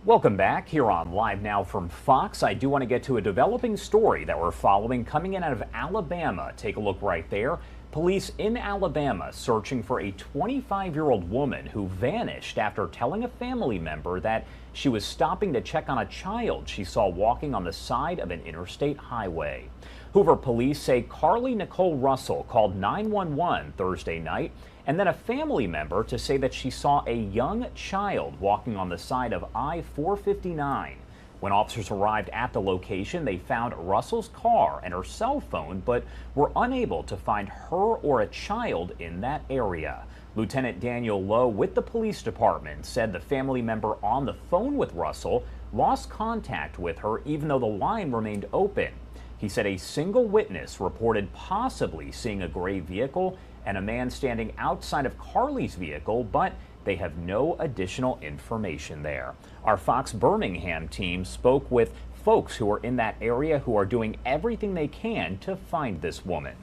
Welcome back here on Live Now from Fox. I do want to get to a developing story that we're following coming in out of Alabama. Take a look right there. Police in Alabama searching for a 25-year-old woman who vanished after telling a family member that she was stopping to check on a child she saw walking on the side of an interstate highway. Hoover police say Carlee Nicole Russell called 911 Thursday night and then a family member to say that she saw a young child walking on the side of I-459. When officers arrived at the location, they found Russell's car and her cell phone, but were unable to find her or a child in that area. Lieutenant Daniel Lowe with the police department said the family member on the phone with Russell lost contact with her even though the line remained open. He said a single witness reported possibly seeing a gray vehicle and a man standing outside of Carlee's vehicle, but they have no additional information there. Our Fox Birmingham team spoke with folks who are in that area who are doing everything they can to find this woman.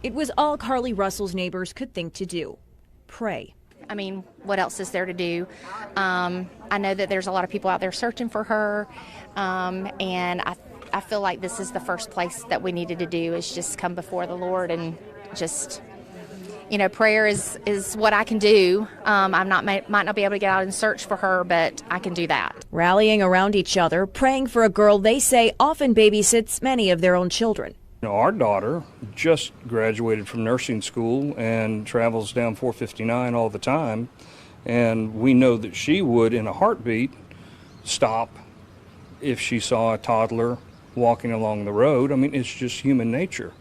It was all Carlee Russell's neighbors could think to do: pray. I mean, what else is there to do? I know that there's a lot of people out there searching for her, and I feel like this is the first place that we needed to do, is just come before the Lord and just, you know, prayer is what I can do. Might not be able to get out and search for her, but I can do that. Rallying around each other, praying for a girl they say often babysits many of their own children. You know, our daughter just graduated from nursing school and travels down 459 all the time, and we know that she would, in a heartbeat, stop if she saw a toddler walking along the road. I mean, it's just human nature.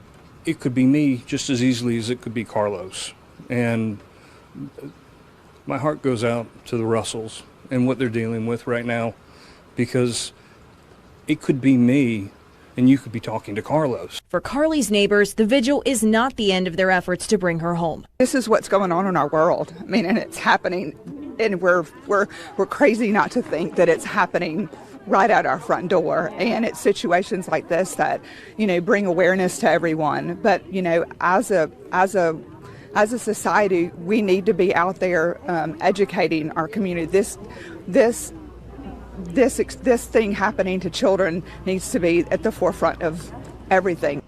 It could be me just as easily as it could be Carlos. And my heart goes out to the Russells and what they're dealing with right now, because it could be me and you could be talking to Carlos. For Carlee's neighbors, the vigil is not the end of their efforts to bring her home. This is what's going on in our world. I mean, and it's happening, and we're crazy not to think that it's happening right out our front door. And it's situations like this that, you know, bring awareness to everyone. But, you know, as a society, we need to be out there educating our community. This thing happening to children needs to be at the forefront of everything.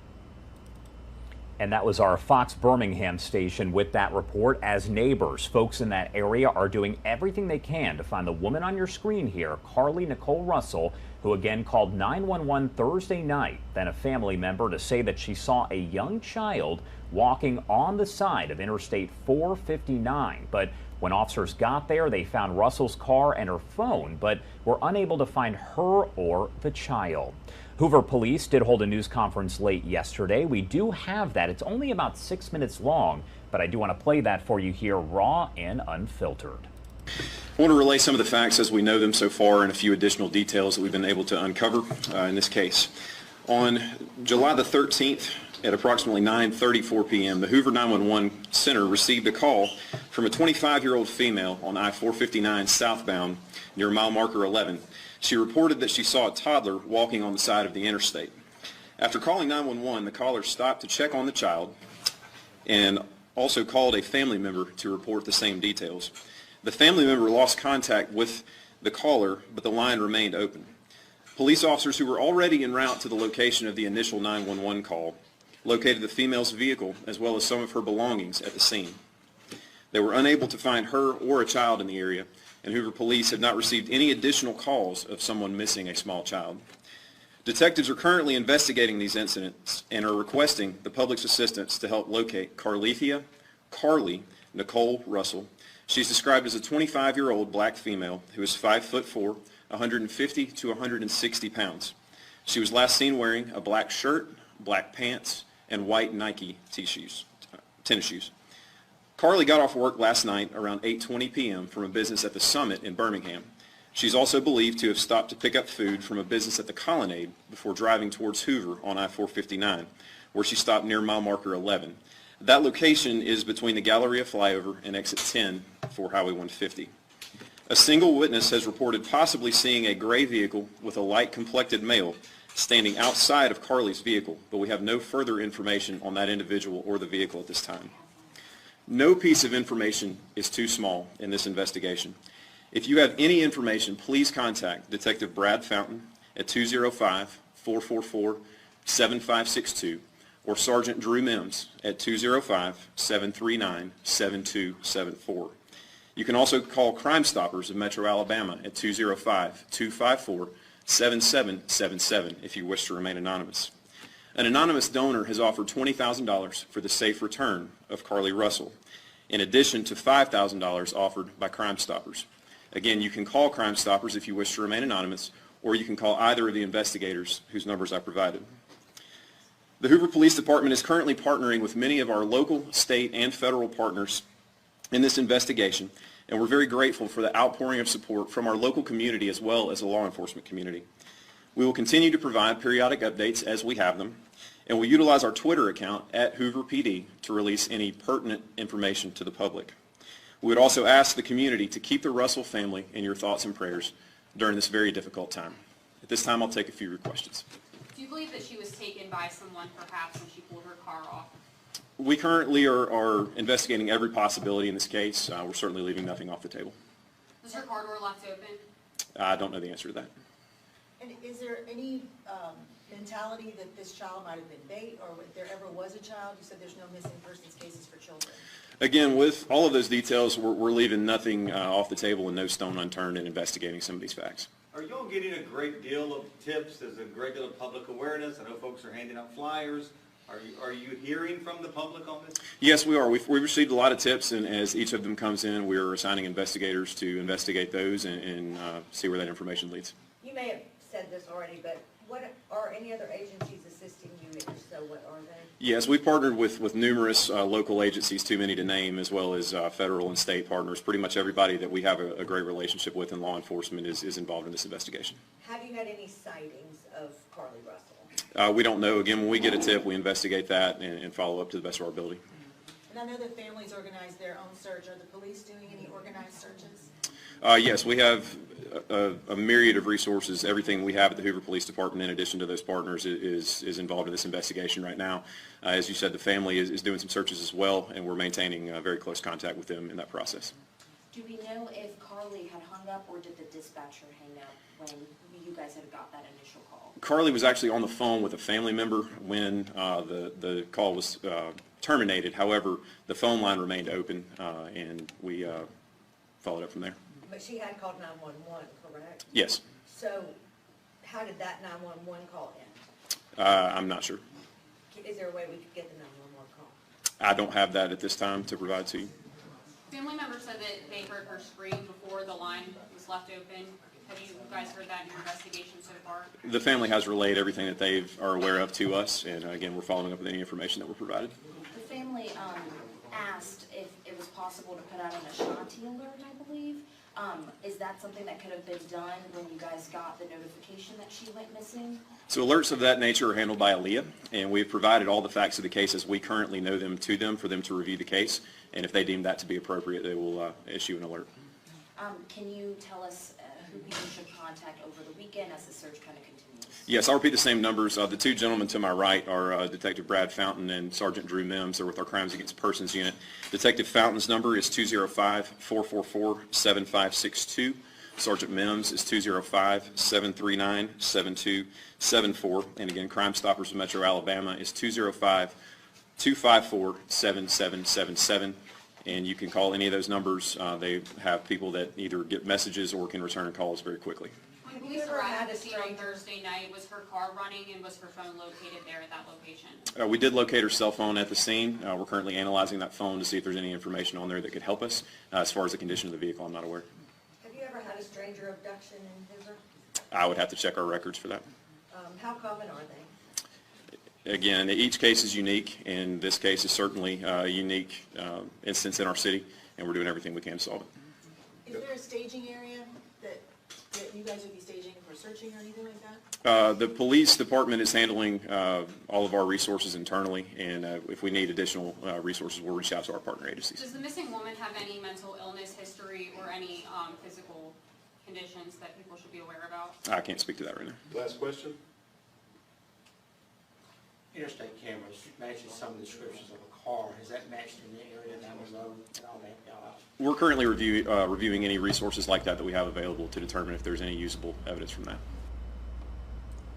And that was our Fox Birmingham station with that report. As neighbors, folks in that area are doing everything they can to find the woman on your screen here, Carlee Nicole Russell, who again called 911 Thursday night, then a family member to say that she saw a young child walking on the side of Interstate 459. But when officers got there, they found Russell's car and her phone, but were unable to find her or the child. Hoover police did hold a news conference late yesterday. We do have that. It's only about 6 minutes long, but I do want to play that for you here, raw and unfiltered. I want to relay some of the facts as we know them so far and a few additional details that we've been able to uncover in this case. On July the 13th, at approximately 9:34 p.m., the Hoover 911 Center received a call from a 25-year-old female on I-459 southbound near mile marker 11. She reported that she saw a toddler walking on the side of the interstate. After calling 911, the caller stopped to check on the child and also called a family member to report the same details. The family member lost contact with the caller, but the line remained open. Police officers who were already en route to the location of the initial 911 call located the female's vehicle as well as some of her belongings at the scene. They were unable to find her or a child in the area, and Hoover police have not received any additional calls of someone missing a small child. Detectives are currently investigating these incidents and are requesting the public's assistance to help locate Carlee Nicole Russell. She's described as a 25-year-old black female who is 5'4", 150 to 160 pounds. She was last seen wearing a black shirt, black pants, and white Nike tennis shoes. Carlee got off work last night around 8:20 p.m. from a business at the Summit in Birmingham. She's also believed to have stopped to pick up food from a business at the Colonnade before driving towards Hoover on I-459, where she stopped near mile marker 11. That location is between the Galleria flyover and exit 10 for Highway 150. A single witness has reported possibly seeing a gray vehicle with a light-complected male standing outside of Carlee's vehicle, but we have no further information on that individual or the vehicle at this time. No piece of information is too small in this investigation. If you have any information, please contact Detective Brad Fountain at 205-444-7562 or Sergeant Drew Mims at 205-739-7274. You can also call Crime Stoppers of Metro Alabama at 205-254-7777 if you wish to remain anonymous. An anonymous donor has offered $20,000 for the safe return of Carlee Russell, in addition to $5,000 offered by Crime Stoppers. Again, you can call Crime Stoppers if you wish to remain anonymous, or you can call either of the investigators whose numbers I provided. The Hoover Police Department is currently partnering with many of our local, state, and federal partners in this investigation, and we're very grateful for the outpouring of support from our local community as well as the law enforcement community. We will continue to provide periodic updates as we have them, and we'll utilize our Twitter account at Hoover PD to release any pertinent information to the public. We would also ask the community to keep the Russell family in your thoughts and prayers during this very difficult time. At this time, I'll take a few of your questions. Do you believe that she was taken by someone perhaps when she pulled her car off? We currently are investigating every possibility in this case. We're certainly leaving nothing off the table. Was her car door left open? I don't know the answer to that. And is there any mentality that this child might have been bait, or if there ever was a child? You said there's no missing persons cases for children. Again, with all of those details, we're leaving nothing off the table and no stone unturned in investigating some of these facts. Are you all getting a great deal of tips? There's a great deal of public awareness. I know folks are handing out flyers. Are you hearing from the public on this? Yes, we are. We've received a lot of tips, and as each of them comes in, we're assigning investigators to investigate those and see where that information leads. You may have said this already, but what are any other agencies assisting you? If so, what are they? Yes, we've partnered with numerous local agencies, too many to name, as well as federal and state partners. Pretty much everybody that we have a great relationship with in law enforcement is involved in this investigation. Have you had any sightings of Carlee Russell? We don't know. Again, when we get a tip, we investigate that and follow up to the best of our ability. And I know that families organize their own search. Are the police doing any organized searches? Yes, we have a myriad of resources. Everything we have at the Hoover Police Department, in addition to those partners, is involved in this investigation right now. As you said, the family is doing some searches as well, and we're maintaining very close contact with them in that process. Do we know if Carlee had hung up, or did the dispatcher hang up when you guys had got that initial call? Carlee was actually on the phone with a family member when the call was terminated. However, the phone line remained open, and we followed up from there. But she had called 911, correct? Yes. So how did that 911 call in? I'm not sure. Is there a way we could get the 911 call? I don't have that at this time to provide to you. Family members said that they heard her scream before the line was left open. Have you guys heard that in your investigation so far? The family has relayed everything that they are aware of to us, and again, we're following up with any information that we're provided. The family asked if it was possible to put out an Ashanti alert, I believe. Is that something that could have been done when you guys got the notification that she went missing? So alerts of that nature are handled by Aaliyah, and we've provided all the facts of the case as we currently know them to them for them to review the case, and if they deem that to be appropriate, they will issue an alert. Can you tell us who people should contact over the weekend as the search kind of continues? Yes, I'll repeat the same numbers. The two gentlemen to my right are Detective Brad Fountain and Sergeant Drew Mims. They're with our Crimes Against Persons unit. Detective Fountain's number is 205-444-7562. Sergeant Mims is 205-739-7274. And again, Crime Stoppers of Metro Alabama is 205-254-7777. And you can call any of those numbers. They have people that either get messages or can return calls very quickly. When police arrived at the scene on Thursday night, was her car running and was her phone located there at that location? We did locate her cell phone at the scene. We're currently analyzing that phone to see if there's any information on there that could help us. As far as the condition of the vehicle, I'm not aware. Have you ever had a stranger abduction in Hoover? I would have to check our records for that. How common are they? Again, each case is unique, and this case is certainly a unique instance in our city, and we're doing everything we can to solve it. Is there a staging area that you guys would be staging for searching or anything like that? The police department is handling all of our resources internally, and if we need additional resources, we'll reach out to our partner agencies. Does the missing woman have any mental illness history or any physical conditions that people should be aware about? I can't speak to that right now. Last question. interstate cameras matches some of the descriptions of a car. Has that matched in the area down the road and all that? We're currently reviewing any resources like that we have available to determine if there's any usable evidence from that.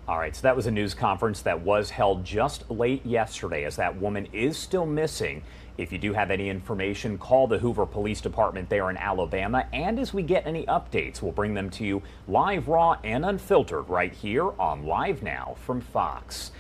All right, so that was a news conference that was held just late yesterday, as that woman is still missing. If you do have any information, call the Hoover Police Department there in Alabama. And as we get any updates, we'll bring them to you live, raw, and unfiltered right here on Live Now from Fox.